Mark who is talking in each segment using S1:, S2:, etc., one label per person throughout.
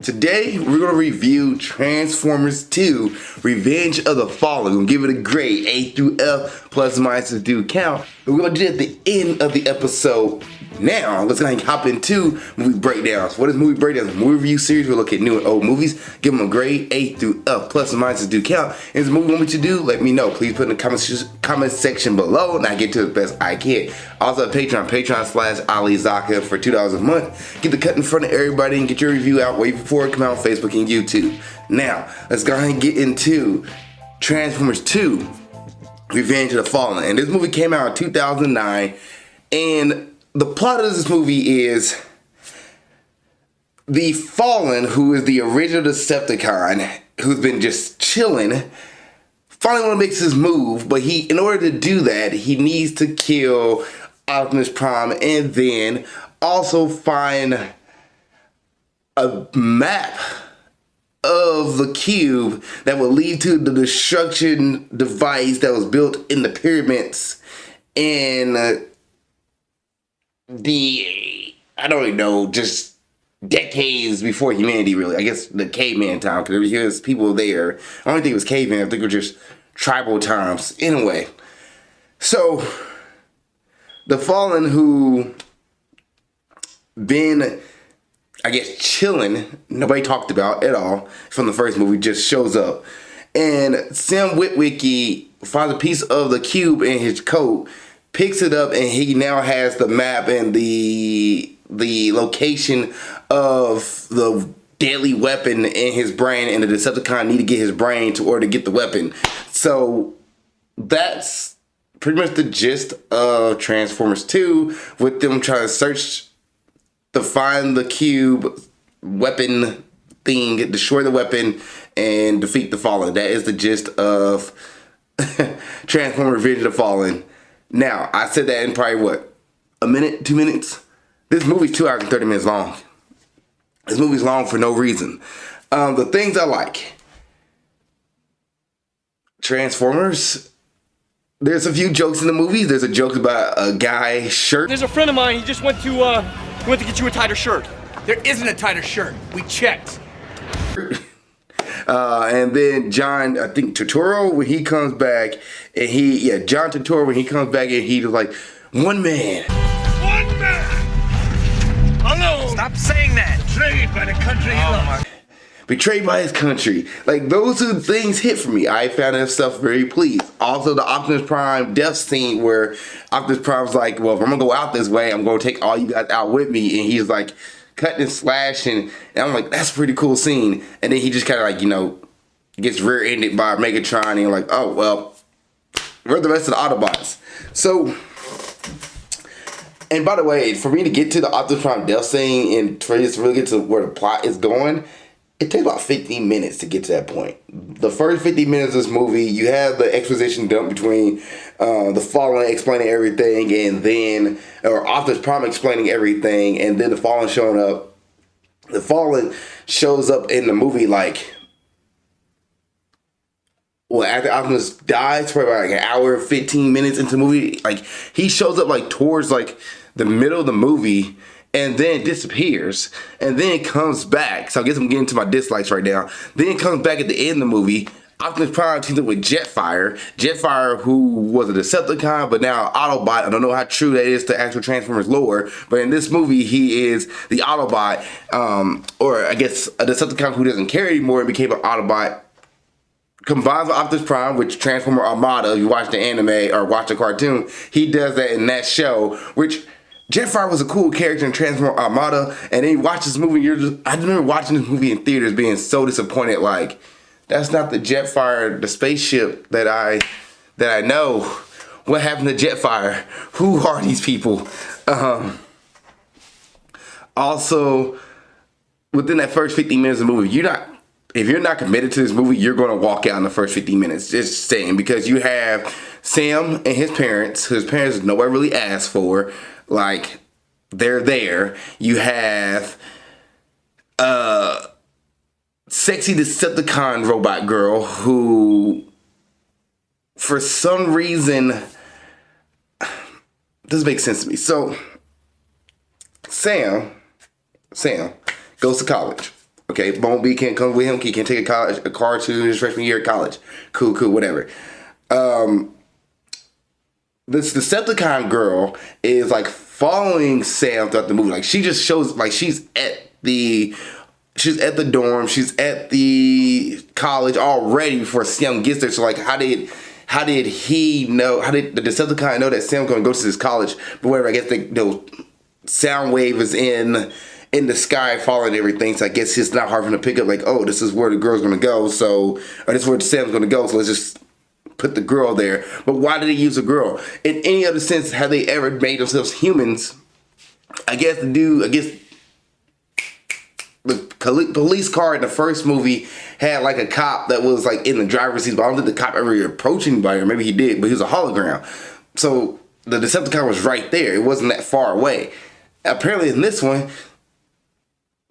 S1: Today, we're going to review Transformers 2, Revenge of the Fallen. We're going to give it a grade, A through F, plus or minus do count. And we're going to do it at the end of the episode. Now, let's go ahead and hop into movie breakdowns. What is movie breakdowns? A movie review series. We look at new and old movies, give them a grade, A through F, plus or minus do count. And if the movie you want me to do, let me know. Please put in the comment section below, and I get to the best I can. Also, Patreon/Ali Zakka for $2 a month. Get the cut in front of everybody and get your review out way before it comes out on Facebook and YouTube. Now, let's go ahead and get into Transformers 2, Revenge of the Fallen. And this movie came out in 2009, and the plot of this movie is the Fallen, who is the original Decepticon, who's been just chilling, finally want to make his move, but in order to do that, he needs to kill Optimus Prime and then also find a map of the cube that will lead to the destruction device that was built in the pyramids in I don't even know, just decades before humanity, really. I guess the caveman time, because there was people there. I don't think it was caveman, I think it was just tribal times. Anyway, so the Fallen, who been, I guess, chilling, nobody talked about at all from the first movie, just shows up. And Sam Witwicky finds a piece of the cube in his coat, picks it up, and he now has the map and the location of the deadly weapon in his brain, and the Decepticon need to get his brain in order to get the weapon. So that's pretty much the gist of Transformers 2, with them trying to search to find the cube weapon thing, destroy the weapon, and defeat the Fallen. That is the gist of Transformers Revenge of the Fallen. Now, I said that in probably, what, a minute, 2 minutes? This movie's 2 hours and 30 minutes long. This movie's long for no reason. The things I like. Transformers. There's a few jokes in the movie. There's a joke about a guy's shirt.
S2: There's a friend of mine, he just went to get you a tighter shirt.
S3: There isn't a tighter shirt. We checked.
S1: And then John, I think Turturro, when he comes back, and John Turturro, when he comes back, and he's like, one man.
S3: One man! Alone! Stop saying that! Betrayed by the country he loves.
S1: Betrayed by his country. Like, those two things hit for me. I found that stuff very pleased. Also, the Optimus Prime death scene where Optimus Prime's like, well, if I'm gonna go out this way, I'm gonna take all you guys out with me. And he's like, cutting and slashing. And I'm like, that's a pretty cool scene. And then he just kind of like, gets rear-ended by Megatron. And you're like, oh, well, where's the rest of the Autobots? So, and by the way, for me to get to the Optimus Prime death scene and for this to really get to where the plot is going, it takes about 15 minutes to get to that point. The first 50 minutes of this movie, you have the exposition dump between the Fallen explaining everything, and then, or Optimus Prime explaining everything, and then the Fallen showing up. The Fallen shows up in the movie like, well, after Optimus dies, probably about like an hour and 15 minutes into the movie. Like, he shows up like towards like the middle of the movie, and then disappears, and then comes back. So I guess I'm getting to my dislikes right now. Then it comes back at the end of the movie. Optimus Prime teams up with Jetfire. Jetfire, who was a Decepticon, but now Autobot. I don't know how true that is to actual Transformers lore, but in this movie, he is the Autobot, or I guess a Decepticon who doesn't care anymore and became an Autobot. Combines with Optimus Prime, which Transformer Armada, if you watch the anime or watch the cartoon, he does that in that show, which Jetfire was a cool character in Transformer Armada, and then you watch this movie, I remember watching this movie in theaters being so disappointed, like, that's not the Jetfire, the spaceship that I know. What happened to Jetfire? Who are these people? Also, within that first 50 minutes of the movie, if you're not committed to this movie, you're going to walk out in the first 50 minutes. Just saying, because you have Sam and his parents, whose parents nobody really asked for. Like, they're there. You have sexy Decepticon robot girl who, for some reason, doesn't make sense to me. So, Sam goes to college. Okay, Bumblebee can't come with him. He can't take a car to his freshman year at college. Cool, whatever. This Decepticon girl is like following Sam throughout the movie. Like she just shows like she's at the dorm, she's at the college already before Sam gets there. So like how did he know? How did the Decepticon know that Sam's gonna go to this college? But whatever, I guess sound wave is in the sky following everything. So I guess it's not hard for him to pick up like, oh, this is where the girl's gonna go. So or this is where Sam's gonna go. So let's just put the girl there. But why did he use a girl? In any other sense, have they ever made themselves humans? I guess the police car in the first movie had like a cop that was like in the driver's seat, but I don't think the cop ever approached anybody, or maybe he did, but he was a hologram. So the Decepticon was right there. It wasn't that far away. Apparently in this one,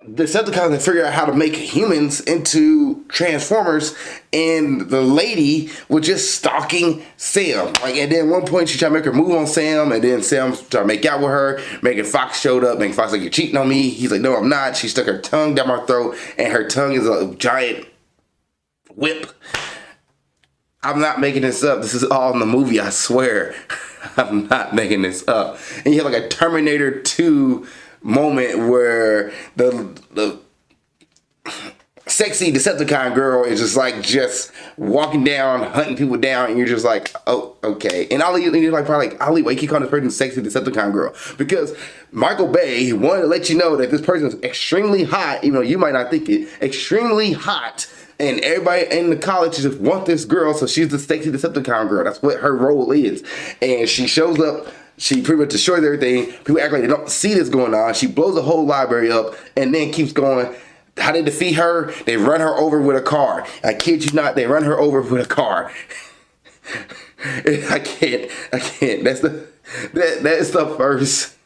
S1: the Decepticons can figure out how to make humans into Transformers, and the lady was just stalking Sam. Like, and then at one point she tried to make her move on Sam, and then Sam tried to make out with her. Megan Fox showed up. Megan Fox like, you're cheating on me. He's like, no, I'm not. She stuck her tongue down my throat, and her tongue is a giant whip. I'm not making this up. This is all in the movie, I swear. I'm not making this up. And you have like a Terminator 2 moment where the sexy Decepticon girl is just walking down, hunting people down, and you're just like, oh, okay. And you're like, probably like, Ali, why you keep calling this person sexy Decepticon girl? Because Michael Bay wanted to let you know that this person is extremely hot, even though you might not think it, extremely hot. And everybody in the college just want this girl, so she's the sexy Decepticon girl. That's what her role is. And she shows up. She pretty much destroys everything. People act like they don't see this going on. She blows the whole library up and then keeps going. How they defeat her? They run her over with a car. I kid you not, they run her over with a car. I can't. That's the first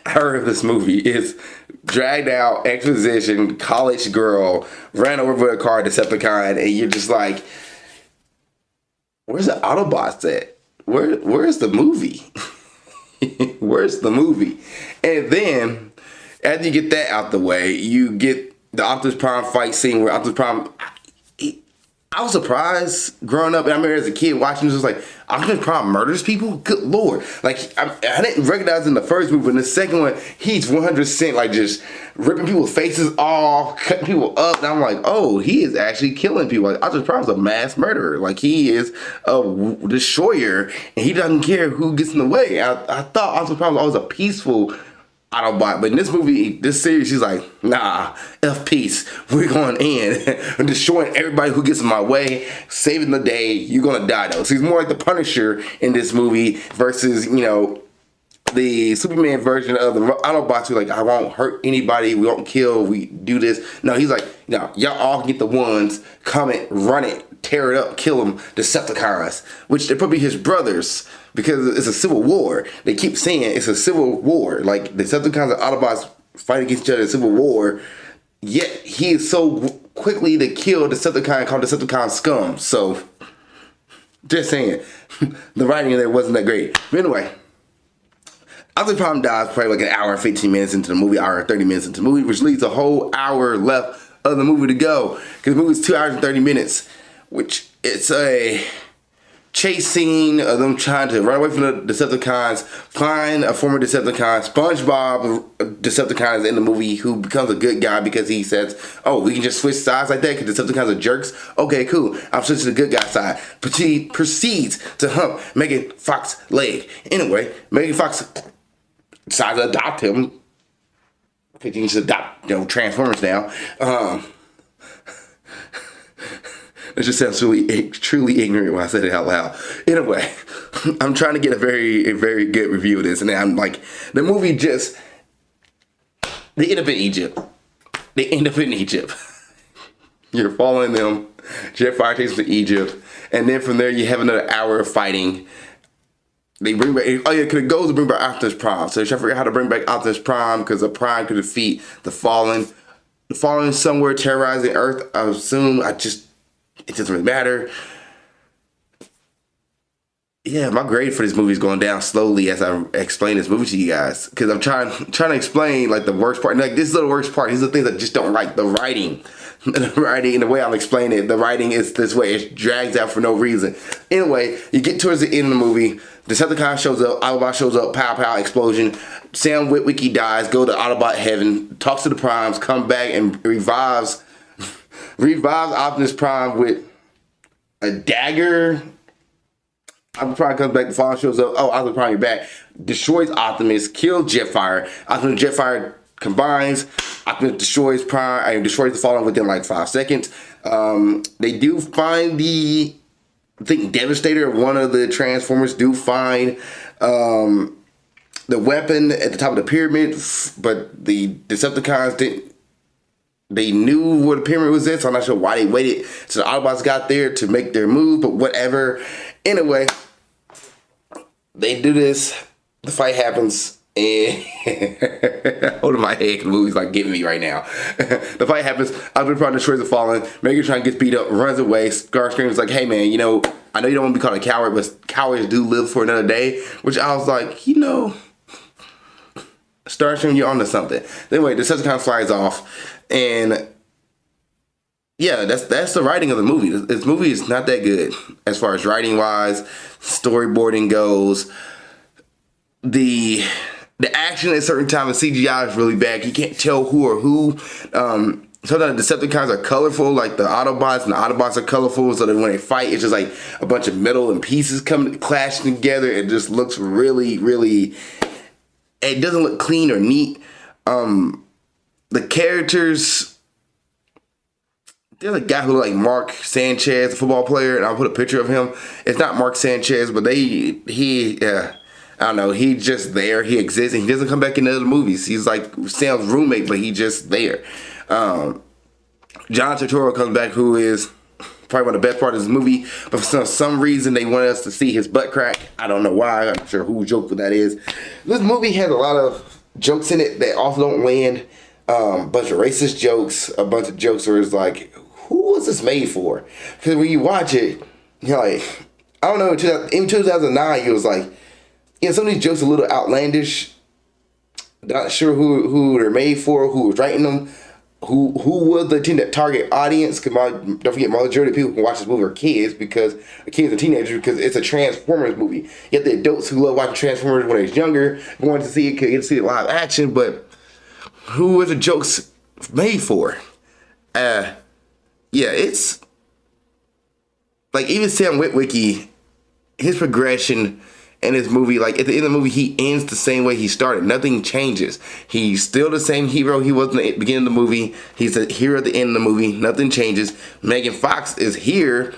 S1: I heard of this movie. Is dragged out exposition, college girl, ran over with a car, Decepticon, and you're just like, where's the Autobots at? Where's the movie? Where's the movie? And then, after you get that out the way, you get the Optimus Prime fight scene where Optimus Prime... I was surprised growing up, and I remember as a kid watching this, was like, Optimus Prime murders people? Good Lord. Like, I didn't recognize in the first movie, but in the second one, he's 100% like just ripping people's faces off, cutting people up, and I'm like, oh, he is actually killing people. Like, Optimus Prime's a mass murderer. Like, he is a destroyer, and he doesn't care who gets in the way. I thought Optimus Prime was always a peaceful Autobot, but in this movie, this series, she's like, nah, F peace. We're going in. I'm destroying everybody who gets in my way, saving the day. You're gonna die though. So he's more like the Punisher in this movie versus, the Superman version of the Autobots who like, I won't hurt anybody, we won't kill, we do this. No, he's like, no, y'all all get the ones, come it, run it, tear it up, kill them, Decepticons, which they're probably his brothers. Because it's a civil war. They keep saying it's a civil war. Like, the Decepticons and Autobots fight against each other in a civil war. Yet, he is so quickly to kill Decepticon called Decepticon scum. So, just saying. The writing in there wasn't that great. But anyway, Optimus Prime dies probably like an hour and 15 minutes into the movie, hour and 30 minutes into the movie, which leaves a whole hour left of the movie to go. Because the movie is 2 hours and 30 minutes, which it's a chase scene of them trying to run away from the Decepticons, find a former Decepticon. SpongeBob Decepticon is in the movie, who becomes a good guy because he says, oh, we can just switch sides like that because Decepticons are jerks. Okay, cool. I'm switching to the good guy side. Proceeds to hump Megan Fox's leg. Anyway, Megan Fox decides to adopt him. Because you can just adopt, Transformers now. It just sounds truly ignorant when I said it out loud. Anyway, I'm trying to get a very good review of this, and I'm like, the movie they end up in Egypt. You're following them. Jetfire takes them to Egypt, and then from there you have another hour of fighting. They bring back, because it goes to bring back Optimus Prime. So they try to figure out how to bring back Optimus Prime because the Prime could defeat the Fallen. The Fallen somewhere terrorizing Earth. I assume, it doesn't really matter. Yeah, my grade for this movie is going down slowly as I explain this movie to you guys, because I'm trying to explain like the worst part. Like, this is the worst part. These are the things I just don't like. The writing, the writing, and the way I'm explaining it. The writing is this way. It drags out for no reason. Anyway, you get towards the end of the movie. Decepticon shows up. Autobot shows up. Pow pow explosion. Sam Witwicky dies. Go to Autobot heaven. Talks to the Primes. Come back and revives Optimus Prime with a dagger. Optimus Prime comes back, the Fallen shows up. Oh, Optimus Prime, you're back. Destroys Optimus, kills Jetfire. Optimus and Jetfire combines. Optimus destroys destroys the Fallen within like 5 seconds. They do find I think Devastator, one of the Transformers, do find the weapon at the top of the pyramid, but the Decepticons didn't. They knew where the pyramid was at, so I'm not sure why they waited till the Autobots got there to make their move, but whatever. Anyway, they do this. The fight happens, and holding my head because the movie's like getting me right now. The fight happens. Optimus Prime destroys the Fallen. Megatron gets beat up, runs away. Starscream's like, "Hey man, I know you don't want to be called a coward, but cowards do live for another day." Which I was like, Starscream, you're onto something. Anyway, the Decepticon flies off, and yeah, that's the writing of the movie. This movie is not that good as far as writing wise, storyboarding goes. The action at certain times, the CGI is really bad. You can't tell who or who. Sometimes the Decepticons are colorful, like the Autobots, and the Autobots are colorful, so that when they fight, it's just like a bunch of metal and pieces clashing together. It just looks really, really. It doesn't look clean or neat. The characters. There's a guy who like Mark Sanchez, a football player, and I'll put a picture of him. It's not Mark Sanchez, but I don't know. He's just there. He exists, and he doesn't come back in other movies. He's like Sam's roommate, but he's just there. John Turturro comes back, who is probably one of the best parts of this movie, but for some reason they wanted us to see his butt crack. I don't know why. I'm not sure whose joke that is. This movie has a lot of jokes in it that also don't land. A bunch of racist jokes, a bunch of jokes where it's like, who was this made for? Because when you watch it, you're like, I don't know, in 2009, it was like, some of these jokes are a little outlandish. Not sure who they're made for, who was writing them, who was the target audience. Because don't forget, majority of people who watch this movie are kids, because kids and teenagers, because it's a Transformers movie. Yet the adults who love watching Transformers when they're younger, going to see it, could get to see it live action, but who was the jokes made for? Yeah, it's like even Sam Witwicky, his progression in this movie, like at the end of the movie, he ends the same way he started. Nothing changes. He's still the same hero he was in the beginning of the movie. He's the hero at the end of the movie. Nothing changes. Megan Fox is here.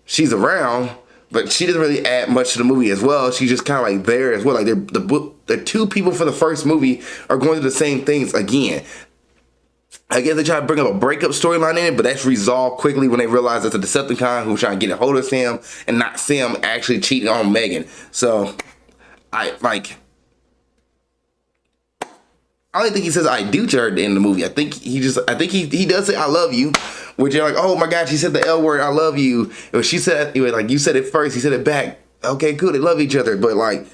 S1: She's around, but she doesn't really add much to the movie as well. She's just kind of like there as well. Like the two people from the first movie are going through the same things again. I guess they try to bring up a breakup storyline in it, but that's resolved quickly when they realize it's a Decepticon who's trying to get a hold of Sam, and not Sam actually cheating on Megan. So, I don't think he says "I do" to her at the end of the movie. I think he does say "I love you," which you're like, oh my God, she said the L word, "I love you." And she said, like, you said it first, he said it back. Okay, cool, they love each other, but like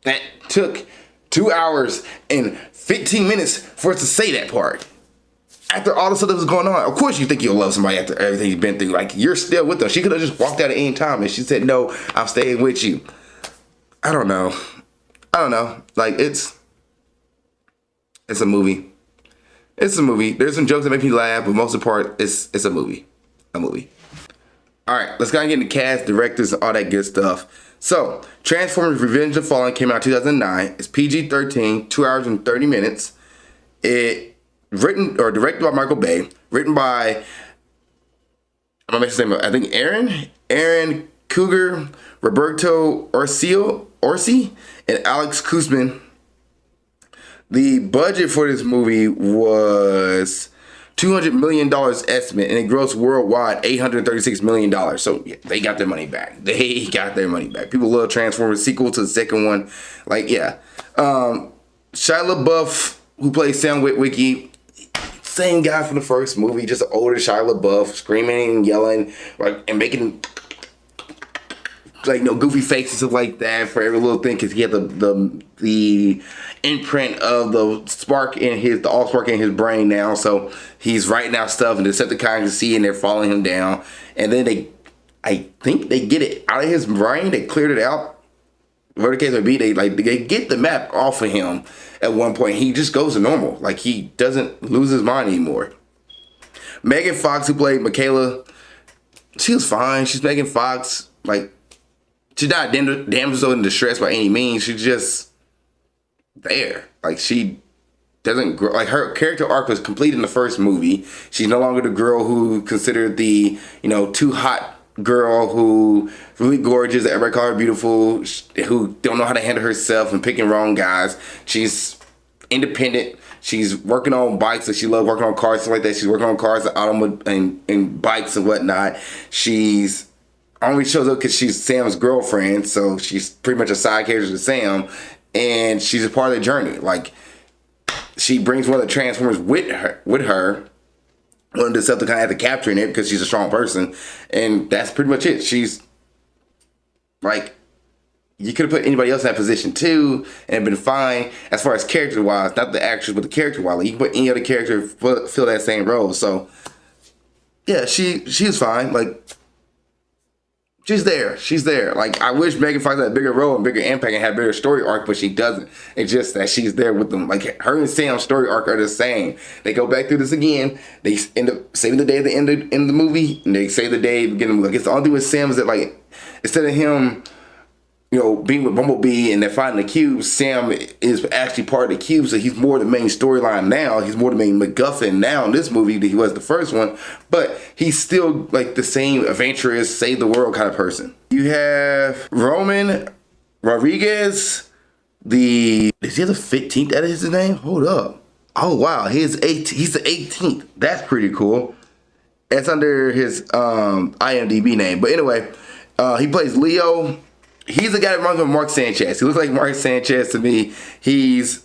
S1: that took 2 hours and 15 minutes for us to say that part. After all the stuff that was going on, of course you think you'll love somebody after everything you've been through. Like, you're still with them. She could have just walked out at any time, and she said, "No, I'm staying with you." I don't know. Like, it's a movie. It's a movie. There's some jokes that make me laugh, but most of the part, it's a movie. A movie. All right, let's kind of get into cast, directors, and all that good stuff. So, Transformers: Revenge of the Fallen came out in 2009. It's PG-13, 2 hours and 30 minutes. Written or directed by Michael Bay. Written by, I'm gonna mention his name, I think Aaron Cougar, Roberto Orsi, and Alex Kuzman. The budget for this movie was $200 million estimate, and it grossed worldwide $836 million. So yeah, they got their money back. People love Transformers. Sequel to the second one. Like, yeah. Shia LaBeouf, who plays Sam Witwicky, same guy from the first movie, just an older Shia LaBeouf, screaming and yelling, like, and making like goofy face and stuff like that for every little thing, because he had the imprint of the all spark in his brain now, so he's writing out stuff, and the Decepticons can see, and they're following him down, and then I think they get it out of his brain. They cleared it out. Whatever the case may be, they get the map off of him at one point. He just goes to normal, like he doesn't lose his mind anymore. Megan Fox, who played Michaela, she was fine. She's Megan Fox. Like, she's not damsel in distress by any means. She's just there. Like, she doesn't grow. Like, her character arc was complete in the first movie. She's no longer the girl who considered the, too hot girl who really gorgeous, everybody call her beautiful, who don't know how to handle herself and picking wrong guys. She's independent. She's working on bikes, so she loves working on cars, stuff like that. She's working on cars, and bikes and whatnot. She's only shows up because she's Sam's girlfriend, so she's pretty much a side character to Sam, and she's a part of the journey. Like, she brings one of the Transformers with her. One of the Decepticons had to capture it because she's a strong person, and that's pretty much it. She's like, you could have put anybody else in that position too, and been fine as far as character-wise, not the actress, but the character-wise. Like, you can put any other character fill that same role. So, yeah, she was fine. Like, she's there. She's there. Like, I wish Megan Fox had a bigger role and bigger impact and had a bigger story arc, but she doesn't. It's just that she's there with them. Like, her and Sam's story arc are the same. They go back through this again. They end up saving the day at the end of the movie, and they save the day at the beginning of the movie. I guess the only thing with Sam is that, like, instead of him, being with Bumblebee and they're fighting the cube, Sam is actually part of the cube, so he's more the main storyline now. He's more the main MacGuffin now in this movie than he was the first one, but he's still like the same adventurous, save the world kind of person. You have Roman Rodriguez, is he the 15th? That is his name? Hold up. Oh wow, he's the 18th. That's pretty cool. That's under his IMDb name. But anyway, he plays Leo. He's the guy that reminds me of Mark Sanchez. He looks like Mark Sanchez to me. He's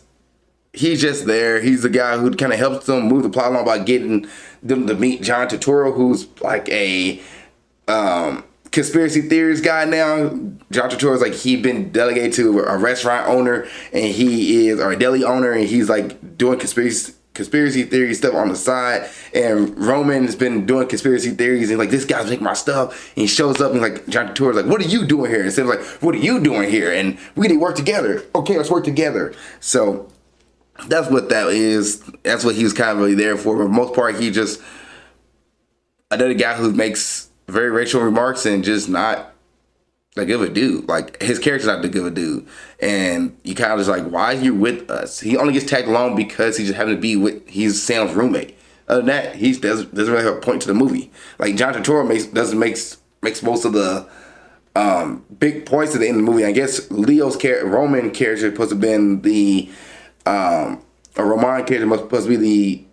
S1: just there. He's the guy who kind of helps them move the plot along by getting them to meet John Turturro, who's like a conspiracy theorist guy now. John Turturro is like, he'd been delegated to a restaurant owner, and or a deli owner, and he's like doing conspiracy theory stuff on the side, and Roman has been doing conspiracy theories, and like, this guy's making my stuff, and he shows up and like, John Turturro's like, what are you doing here? Instead of like, what are you doing here? And we need to work together. Okay, let's work together. So that's what that is. That's what he was kind of really there for. But for the most part, he just another guy who makes very racial remarks and just not that good of a dude. Like, his character's not that good of a dude. And you kind of just like, why are you with us? He only gets tagged along because he just happened to be he's Sam's roommate. Other than that, he doesn't really have a point to the movie. Like, John Turturro makes most of the big points at the end of the movie. I guess Roman character is supposed to have been the Roman character supposed to be the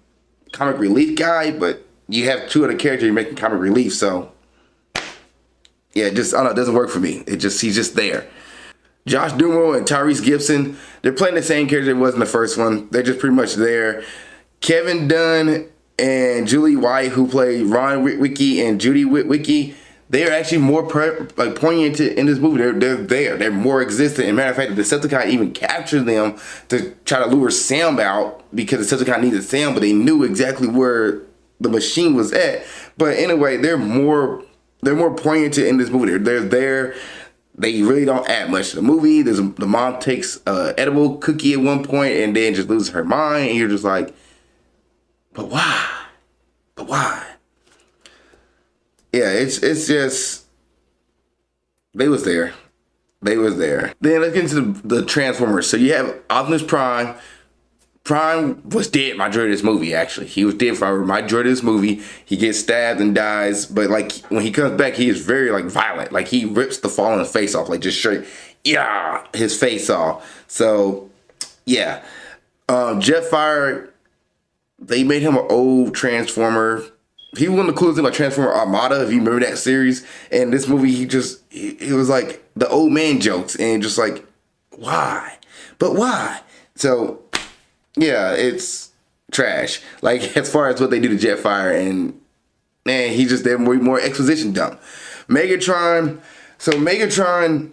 S1: comic relief guy, but you have two other characters you're making comic relief, so yeah, I don't know, it doesn't work for me. He's just there. Josh Duhamel and Tyrese Gibson, they're playing the same character it was in the first one. They're just pretty much there. Kevin Dunn and Julie White, who play Ron Witwicky and Judy Witwicky, they are actually more poignant in this movie. They're there. They're more existent. As a matter of fact, the Decepticon even captured them to try to lure Sam out because the Decepticon needed Sam, but they knew exactly where the machine was at. But anyway, they're more poignant in this movie. They're there. They really don't add much to the movie. The mom takes an edible cookie at one point and then just loses her mind, and you're just like, but why? But why? Yeah, it's just, they was there. They was there. Then let's get into the Transformers. So you have Optimus Prime. Prime was dead majority of this movie, actually. He was dead for majority of this movie. He gets stabbed and dies, but like, when he comes back, he is very like violent. Like, he rips the fallen face off, like just straight, yeah, his face off. So yeah, Jetfire, they made him an old Transformer. He was one of the coolest things about Transformer Armada, if you remember that series. And this movie, he was like the old man jokes, and just like, why? But why? So yeah, it's trash. Like, as far as what they do to Jetfire, and man, he just did more exposition dump. Megatron, So Megatron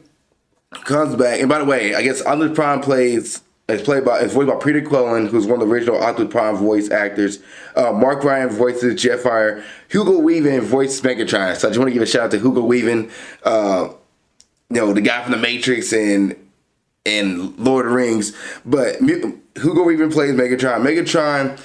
S1: comes back, and by the way, I guess Optimus Prime is voiced by Peter Quillen, who's one of the original Optimus Prime voice actors. Mark Ryan voices Jetfire. Hugo Weaving voices Megatron. So I just want to give a shout out to Hugo Weaving, the guy from The Matrix and Lord of the Rings. But Hugo Weaving plays Megatron. Megatron,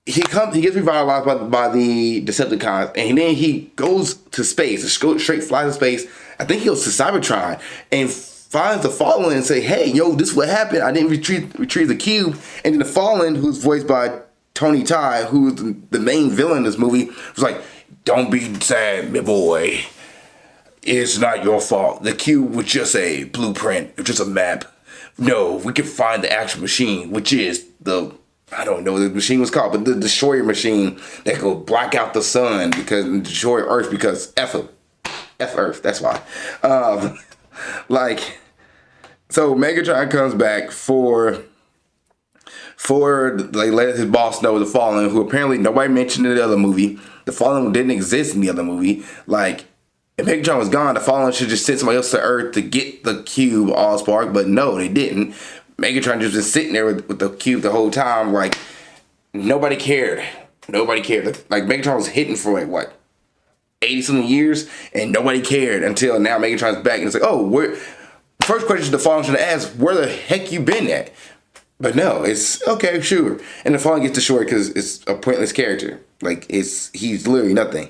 S1: he gets revitalized by the Decepticons, and then he goes to space, straight flies to space. I think he goes to Cybertron and finds the Fallen and say, "Hey, yo, this is what happened. I didn't retrieve the cube." And then the Fallen, who's voiced by Tony Ty, who's the main villain in this movie, was like, "Don't be sad, my boy. It's not your fault. The cube was just a blueprint, it was just a map. No, we can find the actual machine, which is I don't know what the machine was called, but the destroyer machine that could block out the sun because destroy Earth because F Earth. That's why." So Megatron comes back for let his boss know the Fallen, who apparently nobody mentioned in the other movie. The Fallen didn't exist in the other movie. If Megatron was gone, the Fallen should just send somebody else to Earth to get the cube all spark, but no, they didn't. Megatron just been sitting there with the cube the whole time, nobody cared. Nobody cared. Megatron was hidden for 80-something years, and nobody cared until now Megatron's back, and it's first question the Fallen should ask, where the heck you been at? But no, it's okay, sure. And the Fallen gets destroyed because it's a pointless character. He's literally nothing.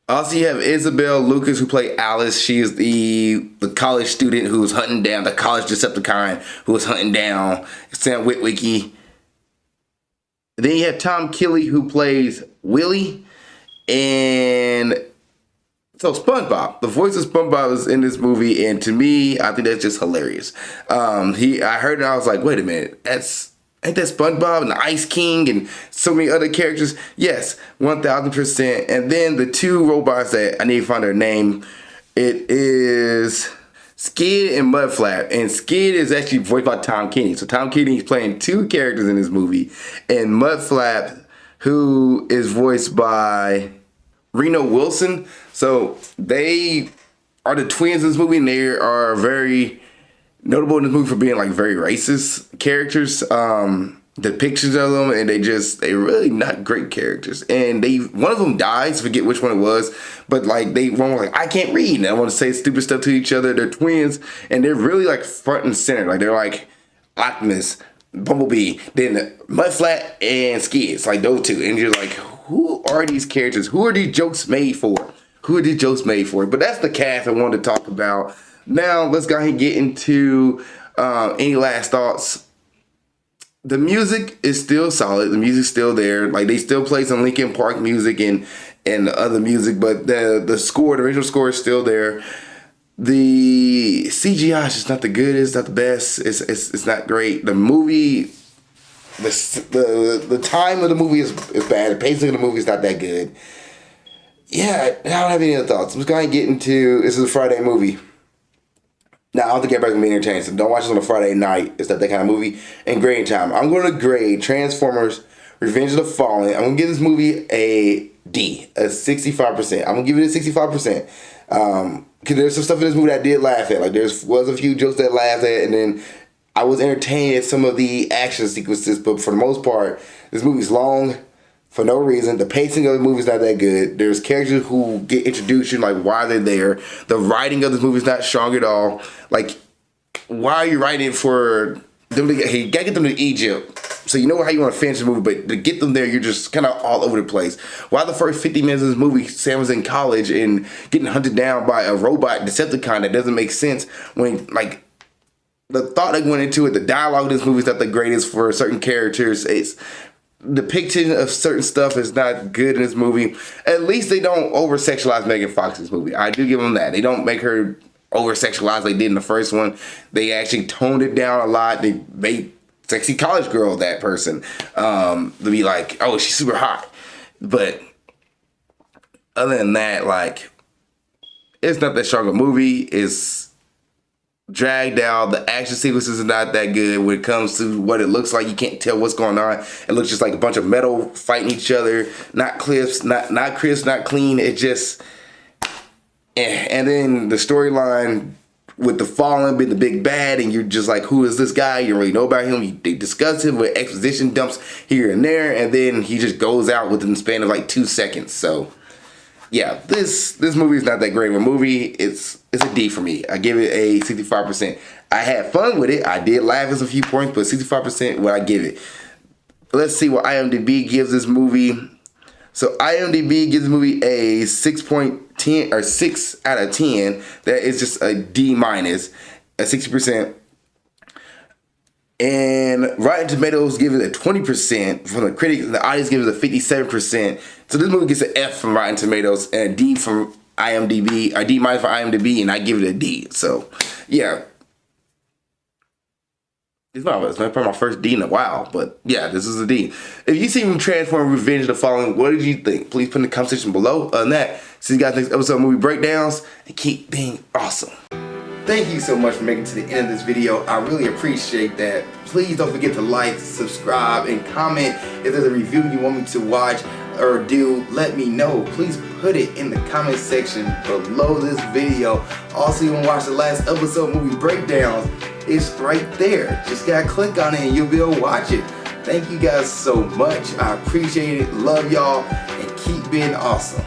S1: Also, you have Isabel Lucas, who played Alice. She is the college student who was hunting down, the college Decepticon who was hunting down Sam Witwicky. Then you have Tom Kelly, who plays Willie. And so SpongeBob, the voice of SpongeBob is in this movie, and to me, I think that's just hilarious. I heard it and I was like, wait a minute, ain't that SpongeBob and the Ice King and so many other characters? Yes, 1000%. And then the two robots that I need to find their name, it is Skid and Mudflap. And Skid is actually voiced by Tom Kenny. So Tom Kenny is playing two characters in this movie. And Mudflap, who is voiced by Reno Wilson. So they are the twins in this movie, and they are very notable in this movie for being very racist characters. Depictions of them, and they're really not great characters. And one of them dies, forget which one it was, but they one was I can't read, and I want to say stupid stuff to each other. They're twins, and they're really front and center. They're Optimus, Bumblebee, then Mudflat and Skids, those two. And you're who are these characters? Who are these jokes made for? But that's the cast I wanted to talk about. Now, let's go ahead and get into any last thoughts. The music is still solid. The music's still there. They still play some Linkin Park music and other music, but the score, the original score is still there. The CGI is just not the good. It's not the best. It's not great. The movie, the time of the movie is bad. The pacing of the movie is not that good. Yeah, I don't have any other thoughts. I'm just going to get into, this is a Friday movie. Now, I don't think everybody's going to be entertained, so don't watch this on a Friday night. It's not that kind of movie. And grading time. I'm going to grade Transformers Revenge of the Fallen. I'm going to give this movie a D, a 65%. I'm going to give it a 65%. Because there's some stuff in this movie that I did laugh at. There was a few jokes that I laughed at, and then I was entertained at some of the action sequences, but for the most part, this movie's long for no reason. The pacing of the movie is not that good. There's characters who get introduced to why they're there. The writing of this movie is not strong at all. Why are you writing for them you gotta get them to Egypt, so you know how you want to finish the movie, but to get them there, you're just kind of all over the place. Why the first 50 minutes of this movie, Sam was in college and getting hunted down by a robot Decepticon that doesn't make sense when, the thought that went into it, the dialogue of this movie is not the greatest for certain characters. It's depiction of certain stuff is not good in this movie. At least they don't over-sexualize Megan Fox in this movie. I do give them that. They don't make her over-sexualized like they did in the first one. They actually toned it down a lot. They made sexy college girl that person to be oh, she's super hot. But other than that, it's not that strong a movie. It's dragged out. The action sequences are not that good when it comes to what it looks like. You can't tell what's going on. It looks just like a bunch of metal fighting each other. Not crisp, not crisp, not clean. It just, And then the storyline with the Fallen being the big bad, and you're just like, who is this guy? You don't really know about him. They discuss him with exposition dumps here and there, and then he just goes out within the span of like 2 seconds. So yeah, this movie is not that great of a movie. It's a D for me. I give it a 65%. I had fun with it. I did laugh at a few points, but 65% what I give it. Let's see what IMDb gives this movie. So IMDb gives the movie a 6.10 or 6 out of 10. That is just a D minus, at 60%. And Rotten Tomatoes gives it a 20% from the critics, and the audience gives it a 57%. So this movie gets an F from Rotten Tomatoes and a D from IMDb, a D minus for IMDb, and I give it a D. So yeah. It's probably my first D in a while, but yeah, this is a D. If you see me Transform Revenge of the Fallen, what did you think? Please put in the comment section below. Other than that, see you guys next episode of Movie Breakdowns, and keep being awesome. Thank you so much for making it to the end of this video. I really appreciate that. Please don't forget to like, subscribe, and comment. If there's a review you want me to watch or do, let me know. Please put it in the comment section below this video. Also, you want to watch the last episode of Movie Breakdowns, it's right there. Just gotta click on it and you'll be able to watch it. Thank you guys so much. I appreciate it. Love y'all, and keep being awesome.